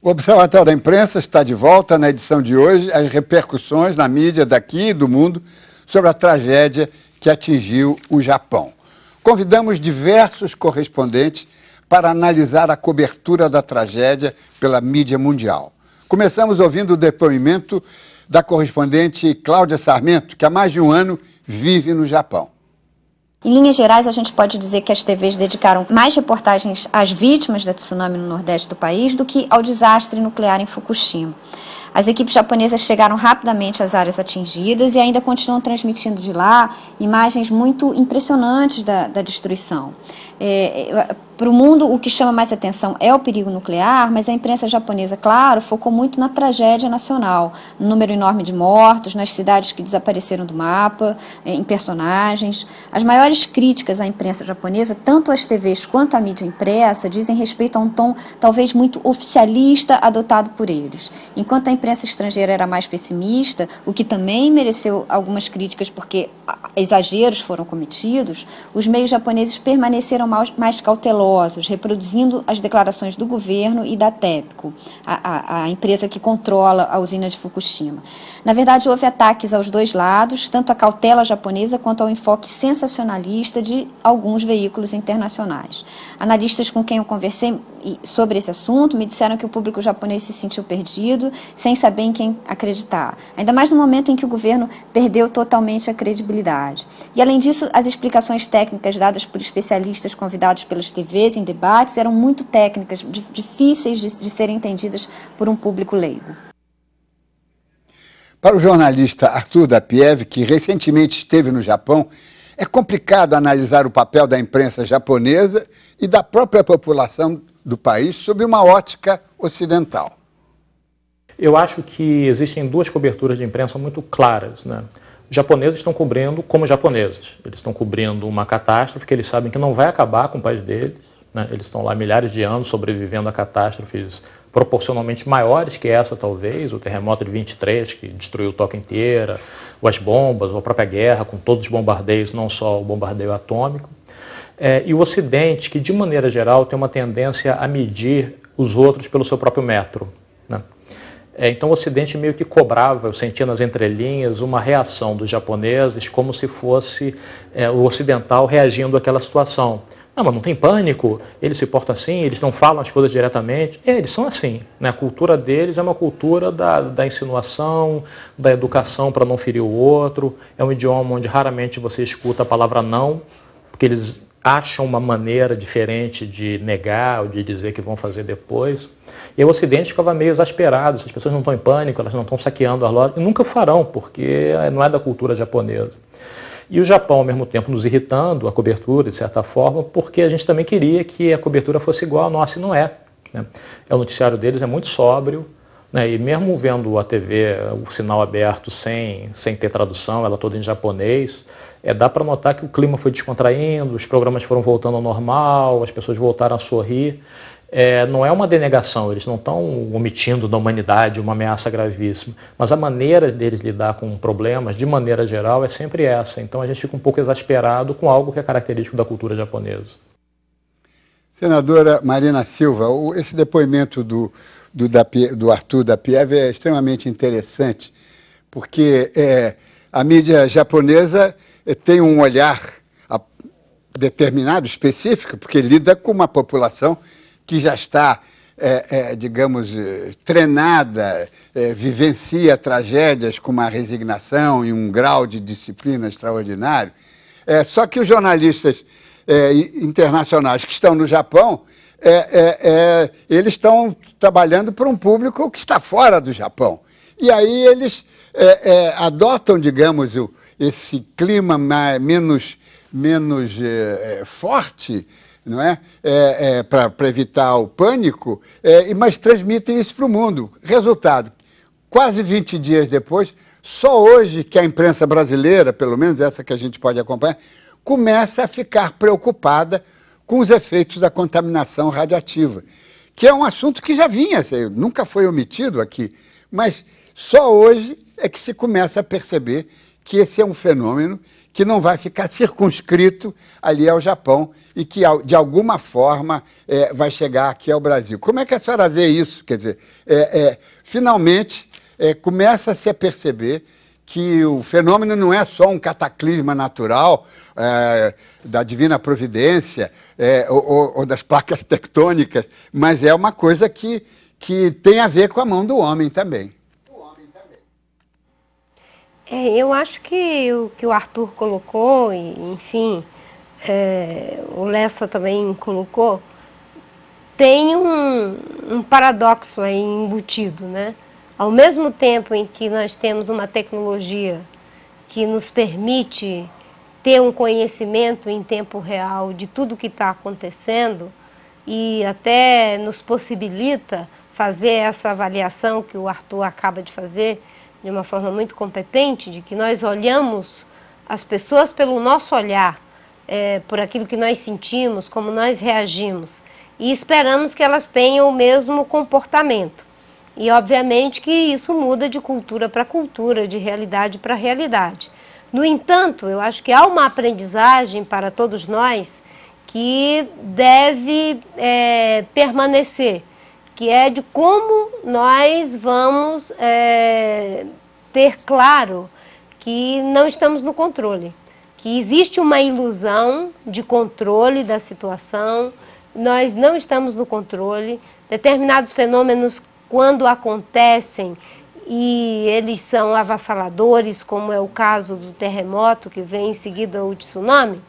O Observatório da Imprensa está de volta na edição de hoje, as repercussões na mídia daqui e do mundo sobre a tragédia que atingiu o Japão. Convidamos diversos correspondentes para analisar a cobertura da tragédia pela mídia mundial. Começamos ouvindo o depoimento da correspondente Cláudia Sarmento, que há mais de um ano vive no Japão. Em linhas gerais, a gente pode dizer que as TVs dedicaram mais reportagens às vítimas da tsunami no nordeste do país do que ao desastre nuclear em Fukushima. As equipes japonesas chegaram rapidamente às áreas atingidas e ainda continuam transmitindo de lá imagens muito impressionantes da destruição. Para o mundo, o que chama mais atenção é o perigo nuclear, mas a imprensa japonesa, claro, focou muito na tragédia nacional, no número enorme de mortos, nas cidades que desapareceram do mapa, em personagens. As maiores críticas à imprensa japonesa, tanto às TVs quanto à mídia impressa, dizem respeito a um tom talvez muito oficialista adotado por eles. Enquanto a imprensa estrangeira era mais pessimista, o que também mereceu algumas críticas porque exageros foram cometidos, os meios japoneses permaneceram mais cautelosos, reproduzindo as declarações do governo e da TEPCO, a empresa que controla a usina de Fukushima. Na verdade, houve ataques aos dois lados, tanto à cautela japonesa quanto ao enfoque sensacionalista de alguns veículos internacionais. Analistas com quem eu conversei sobre esse assunto me disseram que o público japonês se sentiu perdido, sem saber em quem acreditar, ainda mais no momento em que o governo perdeu totalmente a credibilidade. E, além disso, as explicações técnicas dadas por especialistas convidados pelas TVs em debates eram muito técnicas, difíceis de serem entendidas por um público leigo. Para o jornalista Arthur Dapiev, que recentemente esteve no Japão, é complicado analisar o papel da imprensa japonesa e da própria população do país sob uma ótica ocidental. Eu acho que existem duas coberturas de imprensa muito claras, né? Os japoneses estão cobrindo como japoneses. Eles estão cobrindo uma catástrofe que eles sabem que não vai acabar com o país deles, né? Eles estão lá milhares de anos sobrevivendo a catástrofes proporcionalmente maiores que essa, talvez, o terremoto de 23, que destruiu Tóquio inteira, ou as bombas, ou a própria guerra, com todos os bombardeios, não só o bombardeio atômico. E o Ocidente, que de maneira geral tem uma tendência a medir os outros pelo seu próprio metro, né? Então o Ocidente meio que cobrava, eu sentia nas entrelinhas, uma reação dos japoneses como se fosse o ocidental reagindo àquela situação. Não, mas não tem pânico, eles se portam assim, eles não falam as coisas diretamente. Eles são assim, né? A cultura deles é uma cultura da insinuação, da educação para não ferir o outro. É um idioma onde raramente você escuta a palavra não, porque eles acham uma maneira diferente de negar ou de dizer que vão fazer depois. E o Ocidente ficava meio exasperado, as pessoas não estão em pânico, elas não estão saqueando as lojas, e nunca farão, porque não é da cultura japonesa. E o Japão, ao mesmo tempo, nos irritando, a cobertura, de certa forma, porque a gente também queria que a cobertura fosse igual à nossa, e não é, né? O noticiário deles é muito sóbrio, né? E mesmo vendo a TV, o sinal aberto, sem ter tradução, ela toda em japonês, dá para notar que o clima foi descontraindo, os programas foram voltando ao normal, as pessoas voltaram a sorrir. Não é uma denegação, eles não estão omitindo da humanidade uma ameaça gravíssima, mas a maneira deles lidar com problemas, de maneira geral, é sempre essa. Então a gente fica um pouco exasperado com algo que é característico da cultura japonesa. Senadora Marina Silva, esse depoimento do Arthur Dapiev é extremamente interessante, porque a mídia japonesa tem um olhar determinado, específico, porque lida com uma população que já está, digamos, treinada, vivencia tragédias com uma resignação e um grau de disciplina extraordinário. Só que os jornalistas internacionais que estão no Japão, eles estão trabalhando para um público que está fora do Japão. E aí eles adotam, digamos, esse clima menos forte, não é? Para evitar o pânico, mas transmitem isso para o mundo. Resultado, quase 20 dias depois, só hoje que a imprensa brasileira, pelo menos essa que a gente pode acompanhar, começa a ficar preocupada com os efeitos da contaminação radioativa, que é um assunto que já vinha, nunca foi omitido aqui, mas só hoje é que se começa a perceber que esse é um fenômeno que não vai ficar circunscrito ali ao Japão e que, de alguma forma, vai chegar aqui ao Brasil. Como é que a senhora vê isso? Quer dizer, finalmente, começa-se a perceber que o fenômeno não é só um cataclisma natural da divina providência ou das placas tectônicas, mas é uma coisa que tem a ver com a mão do homem também. Eu acho que o que o Arthur colocou, e, enfim, o Lessa também colocou, tem um paradoxo aí embutido, né? Ao mesmo tempo em que nós temos uma tecnologia que nos permite ter um conhecimento em tempo real de tudo o que está acontecendo e até nos possibilita fazer essa avaliação que o Arthur acaba de fazer de uma forma muito competente, de que nós olhamos as pessoas pelo nosso olhar, por aquilo que nós sentimos, como nós reagimos, e esperamos que elas tenham o mesmo comportamento. E, obviamente, que isso muda de cultura para cultura, de realidade para realidade. No entanto, eu acho que há uma aprendizagem para todos nós que deve permanecer, que é de como nós vamos ter claro que não estamos no controle, que existe uma ilusão de controle da situação, nós não estamos no controle, determinados fenômenos, quando acontecem e eles são avassaladores, como é o caso do terremoto que vem em seguida o tsunami,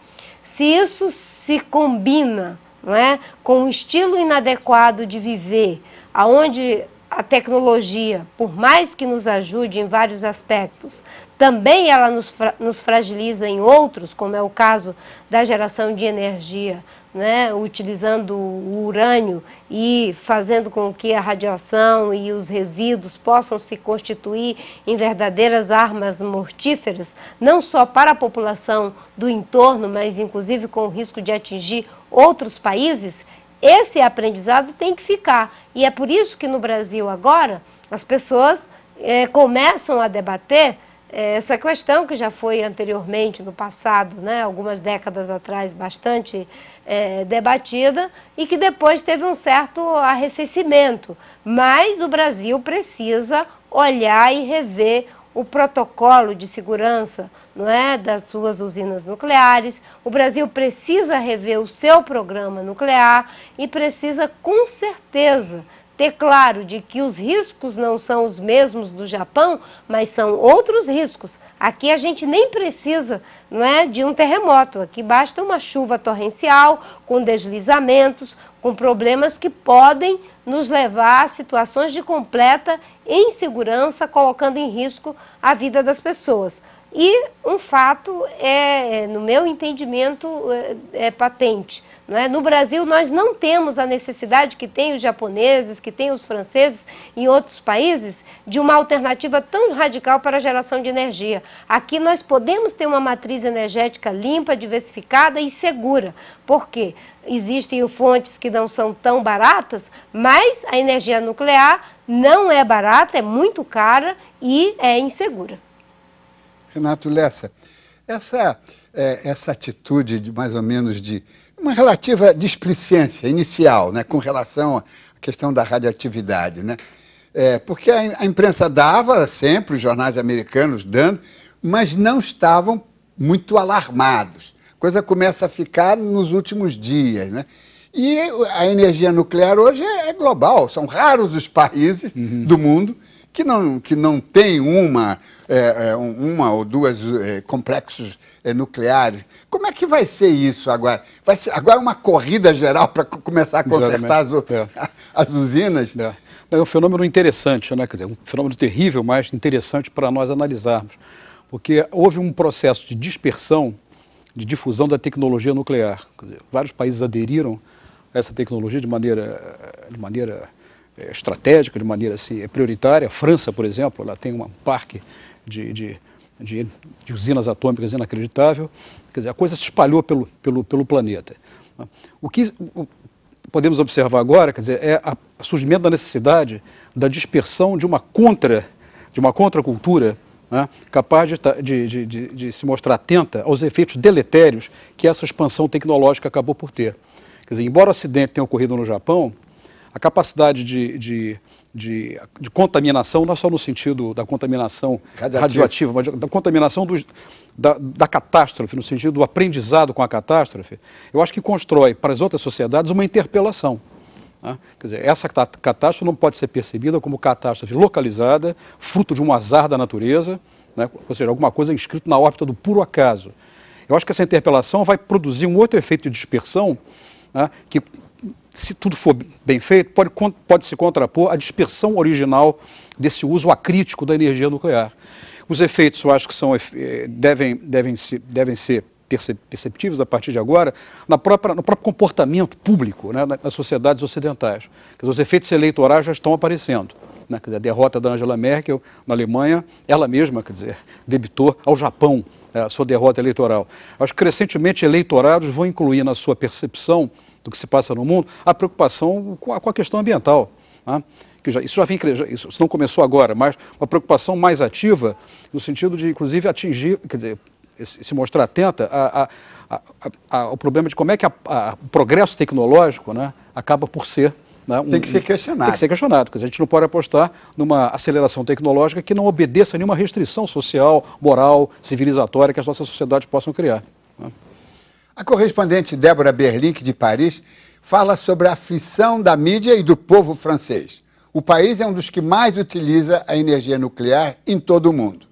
se isso se combina, não é, com um estilo inadequado de viver, aonde a tecnologia, por mais que nos ajude em vários aspectos, também ela nos fragiliza em outros, como é o caso da geração de energia, né, utilizando o urânio e fazendo com que a radiação e os resíduos possam se constituir em verdadeiras armas mortíferas, não só para a população do entorno, mas inclusive com o risco de atingir outros países. Esse aprendizado tem que ficar, e é por isso que no Brasil agora as pessoas começam a debater essa questão que já foi anteriormente no passado, né, algumas décadas atrás, bastante debatida e que depois teve um certo arrefecimento, mas o Brasil precisa olhar e rever o protocolo de segurança, não é, das suas usinas nucleares. O Brasil precisa rever o seu programa nuclear e precisa, com certeza, ter claro de que os riscos não são os mesmos do Japão, mas são outros riscos. Aqui a gente nem precisa, não é, de um terremoto, aqui basta uma chuva torrencial, com deslizamentos, com problemas que podem nos levar a situações de completa insegurança, colocando em risco a vida das pessoas. E um fato no meu entendimento, patente. Não é? No Brasil, nós não temos a necessidade que tem os japoneses, que tem os franceses em outros países, de uma alternativa tão radical para a geração de energia. Aqui nós podemos ter uma matriz energética limpa, diversificada e segura. Por quê? Existem fontes que não são tão baratas, mas a energia nuclear não é barata, é muito cara e é insegura. Renato Lessa, essa atitude de mais ou menos de uma relativa displicência inicial, né, com relação à questão da radioatividade, né? Porque a imprensa dava sempre, os jornais americanos dando, mas não estavam muito alarmados. A coisa começa a ficar nos últimos dias, né? E a energia nuclear hoje é global, são raros os países do mundo que não tem uma ou duas complexos nucleares. Como é que vai ser isso agora? Vai ser agora uma corrida geral para começar a consertar as usinas? É um fenômeno interessante, né? Quer dizer, um fenômeno terrível, mas interessante para nós analisarmos. Porque houve um processo de dispersão, de difusão da tecnologia nuclear. Quer dizer, vários países aderiram a essa tecnologia de maneira estratégica, de maneira assim, prioritária. A França, por exemplo, ela tem um parque de usinas atômicas inacreditável. Quer dizer, a coisa se espalhou pelo planeta. O que podemos observar agora, quer dizer, é o surgimento da necessidade da dispersão de uma contracultura, né, capaz de se mostrar atenta aos efeitos deletérios que essa expansão tecnológica acabou por ter. Quer dizer, embora o acidente tenha ocorrido no Japão, a capacidade de contaminação, não é só no sentido da contaminação radioativa, mas da contaminação da catástrofe, no sentido do aprendizado com a catástrofe, eu acho que constrói para as outras sociedades uma interpelação. Né? Quer dizer, essa catástrofe não pode ser percebida como catástrofe localizada, fruto de um azar da natureza, né? Ou seja, alguma coisa inscrita na órbita do puro acaso. Eu acho que essa interpelação vai produzir um outro efeito de dispersão, né, que, se tudo for bem feito, pode se contrapor à dispersão original desse uso acrítico da energia nuclear. Os efeitos, eu acho que devem ser perceptíveis a partir de agora no próprio comportamento público, né, nas sociedades ocidentais. Quer dizer, os efeitos eleitorais já estão aparecendo. Né, quer dizer, a derrota da Angela Merkel na Alemanha, ela mesma, quer dizer, debitou ao Japão a sua derrota eleitoral. Acho que crescentemente eleitorados vão incluir na sua percepção do que se passa no mundo a preocupação com a questão ambiental. Né? Isso não começou agora, mas uma preocupação mais ativa no sentido de, inclusive, atingir, quer dizer, se mostrar atenta ao problema de como é que o progresso tecnológico, né, acaba por ser... Né, tem que ser questionado. Tem que ser questionado, porque a gente não pode apostar numa aceleração tecnológica que não obedeça a nenhuma restrição social, moral, civilizatória que as nossas sociedades possam criar. Né? A correspondente Débora Berlink, de Paris, fala sobre a aflição da mídia e do povo francês. O país é um dos que mais utiliza a energia nuclear em todo o mundo.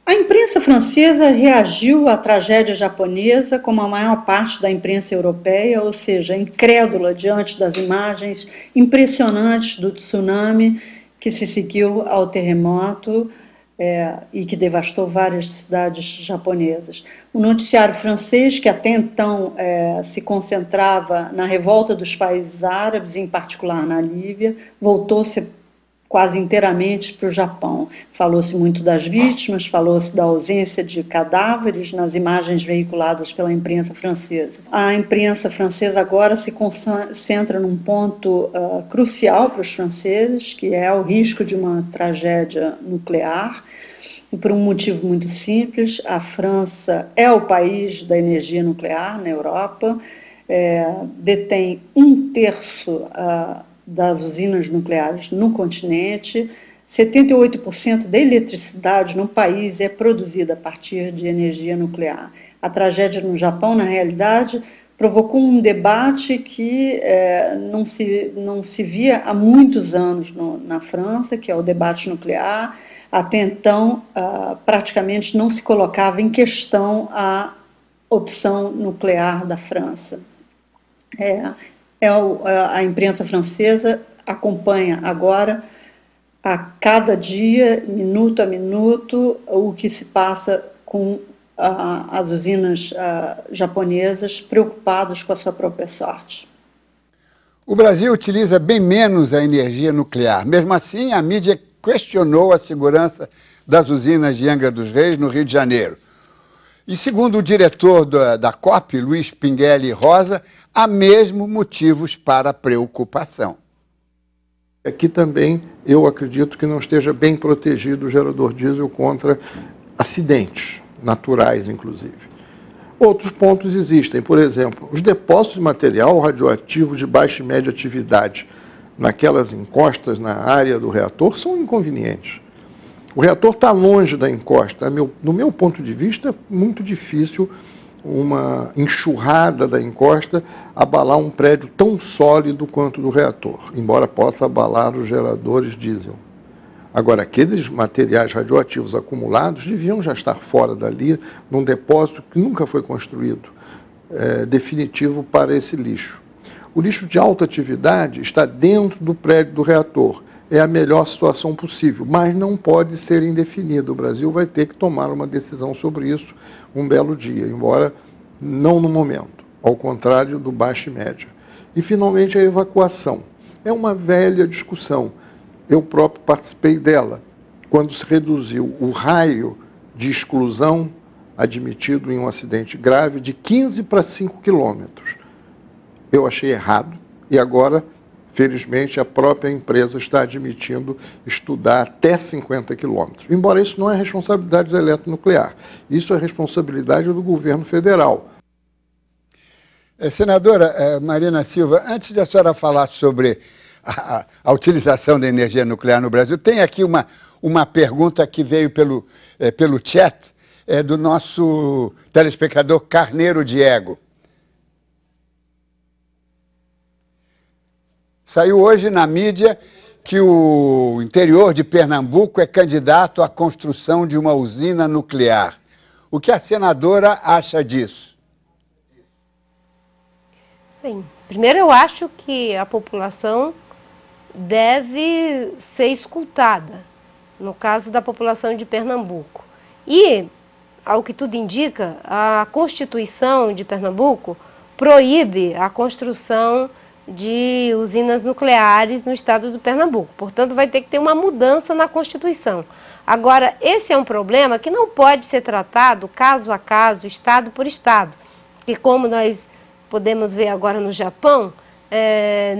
A imprensa francesa reagiu à tragédia japonesa como a maior parte da imprensa europeia, ou seja, incrédula diante das imagens impressionantes do tsunami que se seguiu ao terremoto e que devastou várias cidades japonesas. O noticiário francês, que até então se concentrava na revolta dos países árabes, em particular na Líbia, voltou-se quase inteiramente para o Japão. Falou-se muito das vítimas, falou-se da ausência de cadáveres nas imagens veiculadas pela imprensa francesa. A imprensa francesa agora se concentra num ponto crucial para os franceses, que é o risco de uma tragédia nuclear, e por um motivo muito simples: a França é o país da energia nuclear na Europa, detém 1/3 das usinas nucleares no continente, 78% da eletricidade no país é produzida a partir de energia nuclear. A tragédia no Japão, na realidade, provocou um debate que não se via há muitos anos na França, que é o debate nuclear. Até então, praticamente não se colocava em questão a opção nuclear da França. A imprensa francesa acompanha agora, a cada dia, minuto a minuto, o que se passa com as usinas japonesas, preocupadas com a sua própria sorte. O Brasil utiliza bem menos a energia nuclear. Mesmo assim, a mídia questionou a segurança das usinas de Angra dos Reis, no Rio de Janeiro. E segundo o diretor da COP, Luiz Pinguelli Rosa, há mesmo motivos para preocupação. Aqui também eu acredito que não esteja bem protegido o gerador diesel contra acidentes naturais, inclusive. Outros pontos existem, por exemplo, os depósitos de material radioativo de baixa e média atividade naquelas encostas na área do reator são inconvenientes. O reator está longe da encosta. Do meu ponto de vista, é muito difícil uma enxurrada da encosta abalar um prédio tão sólido quanto o do reator, embora possa abalar os geradores diesel. Agora, aqueles materiais radioativos acumulados deviam já estar fora dali, num depósito que nunca foi construído, definitivo para esse lixo. O lixo de alta atividade está dentro do prédio do reator. É a melhor situação possível, mas não pode ser indefinido. O Brasil vai ter que tomar uma decisão sobre isso um belo dia, embora não no momento, ao contrário do baixa e média. E, finalmente, a evacuação. É uma velha discussão. Eu próprio participei dela, quando se reduziu o raio de exclusão admitido em um acidente grave de 15 para 5 quilômetros. Eu achei errado e agora Felizmente, a própria empresa está admitindo estudar até 50 quilômetros. Embora isso não é responsabilidade da Eletronuclear, isso é responsabilidade do governo federal. Senadora Marina Silva, antes de a senhora falar sobre a utilização da energia nuclear no Brasil, tem aqui uma pergunta que veio pelo chat do nosso telespectador Carneiro Diego. Saiu hoje na mídia que o interior de Pernambuco é candidato à construção de uma usina nuclear. O que a senadora acha disso? Bem, primeiro eu acho que a população deve ser escutada, no caso da população de Pernambuco. E, ao que tudo indica, a Constituição de Pernambuco proíbe a construção de usinas nucleares no estado do Pernambuco. Portanto, vai ter que ter uma mudança na Constituição. Agora, esse é um problema que não pode ser tratado caso a caso, estado por estado. E como nós podemos ver agora no Japão,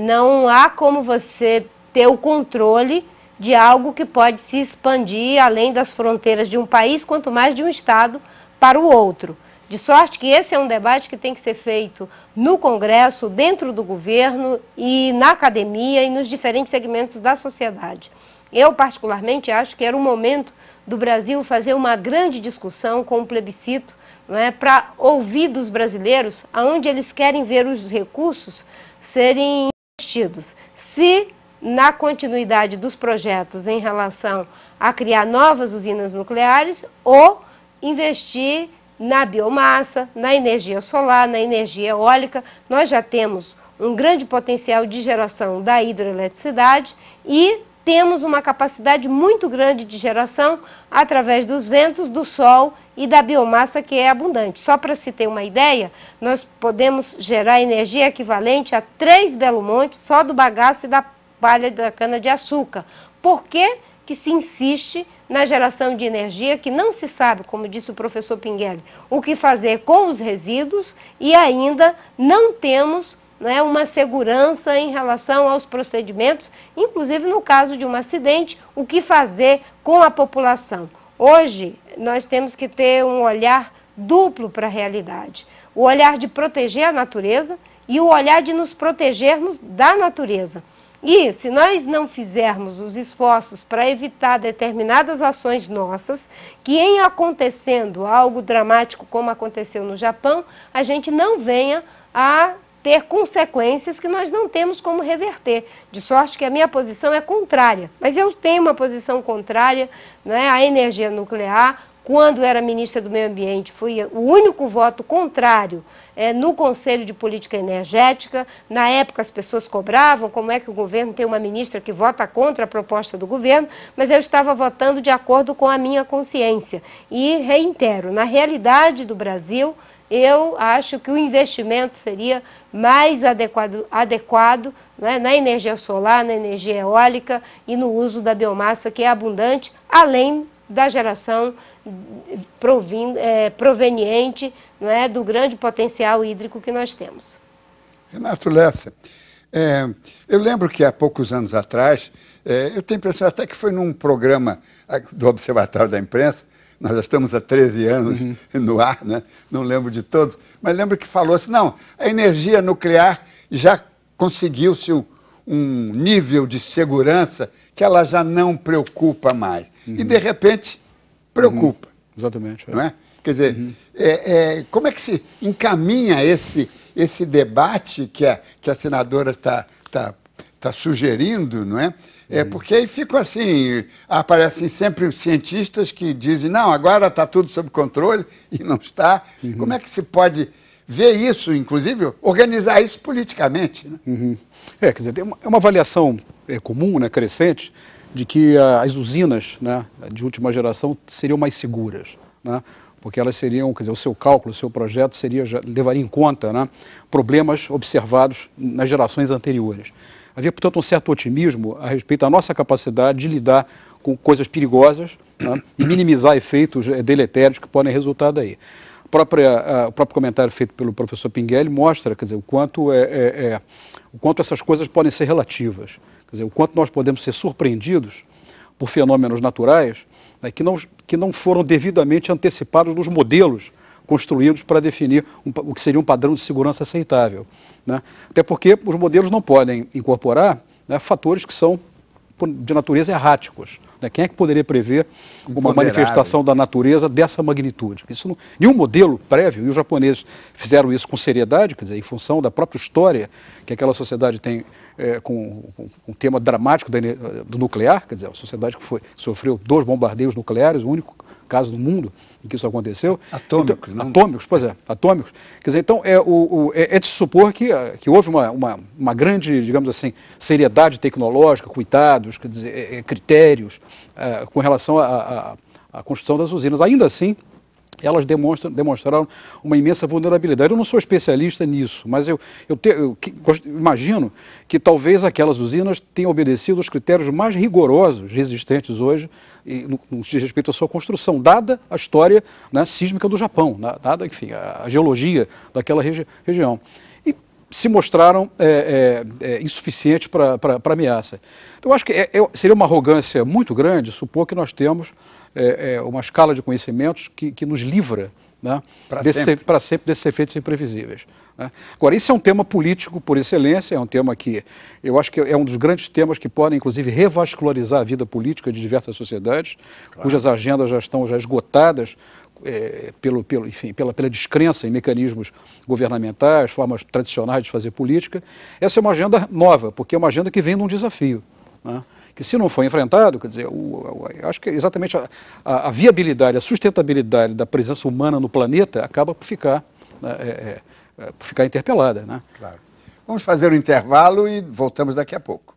não há como você ter o controle de algo que pode se expandir além das fronteiras de um país, quanto mais de um estado para o outro. De sorte que esse é um debate que tem que ser feito no Congresso, dentro do governo e na academia e nos diferentes segmentos da sociedade. Eu, particularmente, acho que era o momento do Brasil fazer uma grande discussão com um plebiscito, para ouvir dos brasileiros aonde eles querem ver os recursos serem investidos. Se na continuidade dos projetos em relação a criar novas usinas nucleares ou investir na biomassa, na energia solar, na energia eólica. Nós já temos um grande potencial de geração da hidroeletricidade e temos uma capacidade muito grande de geração através dos ventos, do sol e da biomassa, que é abundante. Só para se ter uma ideia, nós podemos gerar energia equivalente a 3 Belo Monte só do bagaço e da palha da cana-de-açúcar. Por que que se insiste na geração de energia que não se sabe, como disse o professor Pinguelli, o que fazer com os resíduos e ainda não temos uma segurança em relação aos procedimentos, inclusive no caso de um acidente, o que fazer com a população. Hoje, nós temos que ter um olhar duplo para a realidade. O olhar de proteger a natureza e o olhar de nos protegermos da natureza. E se nós não fizermos os esforços para evitar determinadas ações nossas, que em acontecendo algo dramático como aconteceu no Japão, a gente não venha a ter consequências que nós não temos como reverter. De sorte que a minha posição é contrária. Mas eu tenho uma posição contrária à energia nuclear. Quando era ministra do Meio Ambiente, fui o único voto contrário no Conselho de Política Energética. Na época as pessoas cobravam como é que o governo tem uma ministra que vota contra a proposta do governo, mas eu estava votando de acordo com a minha consciência. E reitero, na realidade do Brasil, eu acho que o investimento seria mais adequado na energia solar, na energia eólica e no uso da biomassa, que é abundante, além da geração proveniente do grande potencial hídrico que nós temos. Renato Lessa, eu lembro que há poucos anos atrás, eu tenho a impressão até que foi num programa do Observatório da Imprensa, nós já estamos há 13 anos no ar, não lembro de todos, mas lembro que falou-se, não, a energia nuclear já conseguiu-se um nível de segurança que ela já não preocupa mais. E, de repente, preocupa. Exatamente. Não é? Quer dizer, como é que se encaminha esse debate que a senadora está sugerindo, não é? Porque aí ficam assim, aparecem sempre os cientistas que dizem, não, agora está tudo sob controle, e não está. Como é que se pode ver isso, inclusive, organizar isso politicamente? Né? Quer dizer, é uma avaliação comum, crescente, de que as usinas de última geração seriam mais seguras, porque elas seriam, quer dizer, o seu cálculo, o seu projeto levaria em conta problemas observados nas gerações anteriores. Havia, portanto, um certo otimismo a respeito da nossa capacidade de lidar com coisas perigosas e minimizar efeitos deletérios que podem resultar daí. A O próprio comentário feito pelo professor Pinguelli mostra, quer dizer, o quanto essas coisas podem ser relativas, quer dizer, o quanto nós podemos ser surpreendidos por fenômenos naturais, né, que não foram devidamente antecipados nos modelos construídos para definir o que seria um padrão de segurança aceitável, né? Até porque os modelos não podem incorporar, né, fatores que são de natureza erráticos. Né? Quem é que poderia prever uma manifestação da natureza dessa magnitude? Nenhum modelo prévio, e os japoneses fizeram isso com seriedade, quer dizer, em função da própria história que aquela sociedade tem com um tema dramático do nuclear, quer dizer, uma sociedade que sofreu 2 bombardeios nucleares, o único caso no mundo em que isso aconteceu. Atômicos, então, atômicos, pois é, atômicos. Quer dizer, então é de se supor que houve uma grande, digamos assim, seriedade tecnológica, cuidados, quer dizer, critérios com relação à construção das usinas. Ainda assim, elas demonstraram uma imensa vulnerabilidade. Eu não sou especialista nisso, mas eu imagino que talvez aquelas usinas tenham obedecido aos critérios mais rigorosos existentes hoje no que diz respeito à sua construção, dada a história, né, sísmica do Japão, dada, enfim, a geologia daquela região. E se mostraram insuficientes para a ameaça. Então, eu acho que seria uma arrogância muito grande supor que nós temos uma escala de conhecimentos que nos livra, né, para sempre desses efeitos imprevisíveis. Né? Agora, isso é um tema político por excelência, é um tema que eu acho que é um dos grandes temas que podem, inclusive, revascularizar a vida política de diversas sociedades, claro, cujas agendas já estão esgotadas pela descrença em mecanismos governamentais, formas tradicionais de fazer política. Essa é uma agenda nova, porque é uma agenda que vem de um desafio, né? Que se não for enfrentado, quer dizer, acho que exatamente a viabilidade, a sustentabilidade da presença humana no planeta acaba por ficar interpelada, né? Claro. Vamos fazer um intervalo e voltamos daqui a pouco.